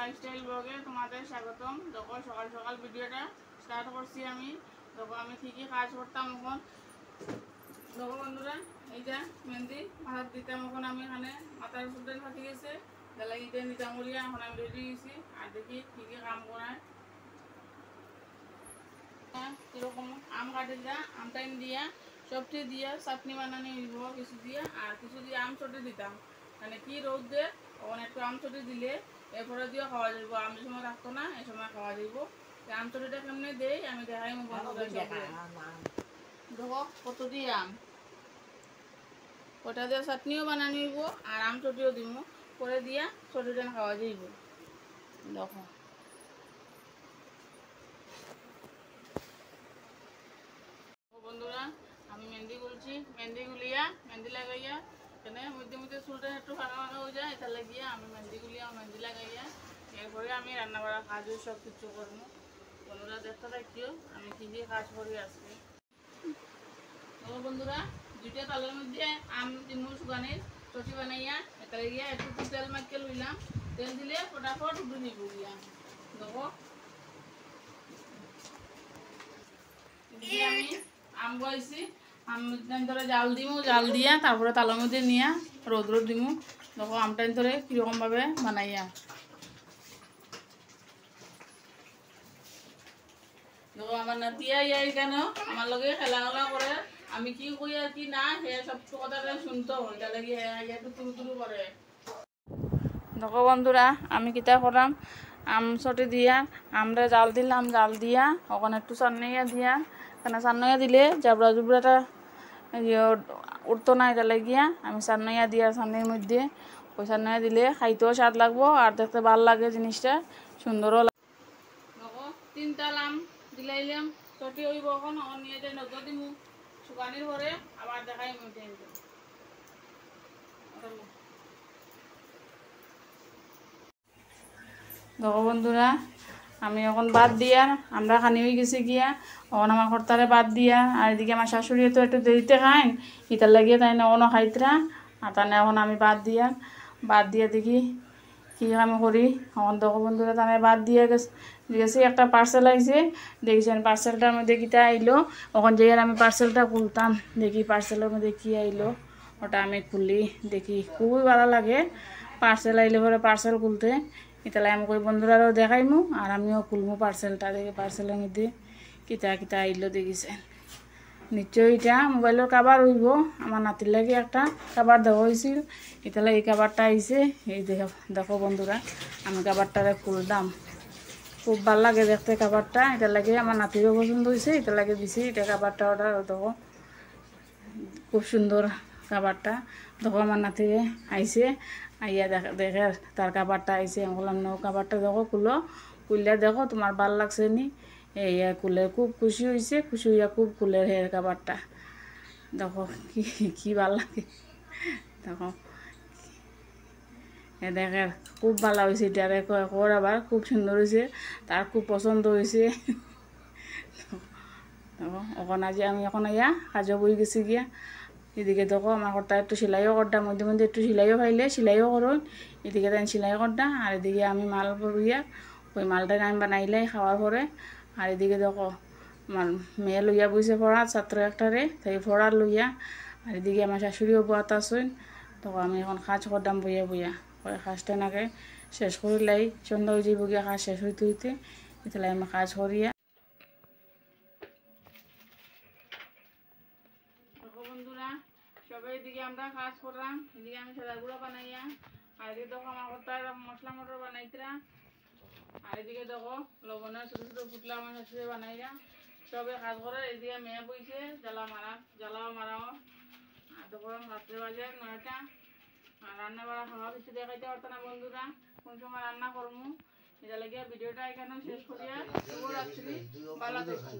Lifestyle ব্লগে তোমাদের স্বাগতম। দেখো সকাল সকাল ভিডিওটা স্টার্ট করছি আমি। দেখো আমি কী কী কাজ করতাম এখন। দেখো বন্ধুরা, এইটা মেহেন্দি মাথার দিতাম। এখন আমি এখানে মাথার সুলতান ফাটি গেছে, তাহলে ইটা নিতাম বলিয়া এখন আমি রেডি গেছি। আর দেখি কী কী কাম করায়। কীরকম আম কাটে যা আম টাইম দিয়া সবটি দিয়া চাটনি বানানি হইব কিছু দিয়া, আর কিছু দিয়ে আম চটে দিতাম। মানে কি রোদ দে তখন একটু আম চটে দিলে এরপরে দিয়ে খাওয়া যাইব। আম সময় রাখতো না, এ সময় খাওয়া যাইব। আম চটিটা কেমনে দেই আমি দেখাই। দেখো কত দিয়ে আম, ওটা দিয়ে চাটনিও বানানি হইব আর আম চটিও দিব, করে দিয়া চটিটা খাওয়া যাইব। দেখো বন্ধুরা, আমি মেহেন্দি গুলছি। মেহেন্দি গুলিয়া মেহেন্দি লাগাইয়া এখানে মধ্যে মধ্যে চুলটা একটু ফাঁকা ফাঁকা হয়ে যায়, এটা লাগিয়া আমি মেহেন্দি গুলিয়া মেহেন্দি লাগাইয়া এরপরে আমি রান্না বাড়া কাজও সব কিছু করবো। বন্ধুরা দেখতে থাকিও আমি কী কী কাজ করি আজকে। তো বন্ধুরা, দুইটা তালের মধ্যে আম দিমু শুকানির চটি বানাইয়া এটা লাগিয়া একটু তেল মাখিয়ে লইলাম। তেল দিলে ফটাফট উঠে নিব গিয়া। দেখো আমি আম বইছি, আম ধরে জাল দিমু, জাল দিয়া তারপরে তালের মধ্যে নিয়া রোদ দিমু। দেখো আমটা ধরে কীরকমভাবে বানাইয়া। দেখো আমার নাতিয়া ইয়াই কেন আমার লগে খেলাধুলা করে, আমি কি কই আর কি না সে সব কথাটা শুনতো, ওইটা লাগে একটু তুরু তুরু করে। দেখো বন্ধুরা, আমি কিতা করাম, আম চটে দিয়া আমরা জাল দিলাম, জাল দিয়া ওখানে একটু চান্নাইয়া দিয়া, কেন চান্নাইয়া দিলে জাবরা জুবরাটা উঠতো না, এটা লাগিয়া আমি চান্নাইয়া দিয়া চান্নির মধ্যে ওই চান্নাইয়া দিলে খাইতেও স্বাদ লাগবো আর দেখতে ভাল লাগে জিনিসটা, সুন্দরও লাগে। দেখো তিনটা আম দিলাইলাম, চটি হইব এখন নিয়ে যাই নজর দিমু শুকানির পরে আবার দেখাই মধ্যে। দেখো বন্ধুরা, আমি এখন বাদ দিয়া আমরা খানি হয়ে গেছি গিয়া, এখন আমার কর্তারে বাদ দিয়া, আর এদিকে আমার শাশুড়ি তো একটু দেরিতে খাইন, ইটার লাগিয়ে তাই না এখনও খাইতরা, আর তাই না এখন আমি বাদ দিয়া দেখি কী আমি করি। এখন দেখো বন্ধুরা, তাই বাদ দিয়ে গেছি একটা পার্সেল আইছে, দেখছেন পার্সেলটার মধ্যে কীটা আইলো। এখন যে আমি পার্সেলটা খুলতাম, দেখি পার্সেলের মধ্যে কী আইলো, ওটা আমি খুলি দেখি। খুবই ভালো লাগে পার্সেল আইলে পরে পার্সেল খুলতে। এতালে আমি কই বন্ধুরাও দেখাইমু আর আমিও খুলমু পার্সেলটা, দেখি পার্সেলের মধ্যে কিতা কিতা আইলো দেখিছেন। নিশ্চয়ই এটা মোবাইলের কাভার হইব, আমার নাতির লাগে একটা কাভার দেওয়া হয়েছিল, এতালে এই কাভারটা আইছে। এই দেখো বন্ধুরা, আমি কাভারটারে খুললাম, খুব ভাল লাগে দেখতে কাভারটা, এটার লাগে আমার নাতিরও পছন্দ হয়েছে, এটার লাগে দিছি। এটা কাভারটা অর্ডার দেখো খুব সুন্দর কাভারটা। দেখো আমার নাতিরে আইছে, আইয়া দেখে তার কাভারটা আইছে। আমি বললাম না কাভারটা দেখো খুললে দেখো তোমার ভাল লাগছে নি। এই খুলে খুব খুশি হয়েছে, খুশি হইয়া খুব খুলের হের কাভারটা। দেখো কি কি ভাল লাগে, দেখো দেখে খুব ভালো হয়েছে। এটারে কর আবার খুব সুন্দর হয়েছে, তার খুব পছন্দ হয়েছে। দেখো ওখানে আজি আমি এখন আইয়া কাজও বই গেছি গিয়া। এদিকে দেখো আমার কর্তা একটু সেলাইও করতাম, মধ্যে মধ্যে একটু সেলাইও খাইলে সেলাইও করুন, এদিকে তাই সেলাই করতাম। আর এদিকে আমি মাল বইয়া ওই মালটা আমি বানাইলাই খাওয়ার পরে। আর এদিকে দেখো আমার মেয়ে লইয়া বইছে পড়ার, ছাত্র একটারে তাই পড়ার লইয়া। আর এদিকে আমার শাশুড়িও বোয়াত আসুন। তখন আমি এখন কাজ করতাম বইয়া বইয়া, পরে কাজটা নাকে শেষ করিলাই সন্ধ্যা হয়ে যাইব গিয়া, কাজ শেষ হইতে হইতে এতলাই আমি কাজ করিয়া। বন্ধুরা সবাই এদিকে আমরা কাজ করলাম, এদিকে আমি সাদা গুঁড়ো বানাইয়া, আর এদিকে দেখো আমার কর্তার মশলা মটর বানাইতরা। আর এদিকে দেখো লবণের ছোটো ছোটো পুতলা আমার শাশুড়ি বানাইয়া সবে কাজ করে। এদিকে মেয়ে বইছে জ্বালাও মারাও। আর দেখো রাত্রে বাজে 9টা, আর রান্না বাড়া খাওয়া কিছু দেখাইতে পারতো না বন্ধুরা, কোন সময় রান্না করবো। এটা লাগিয়ে ভিডিওটা এখানেও শেষ করিয়া শুভরাত্রি, ভালো থাকো।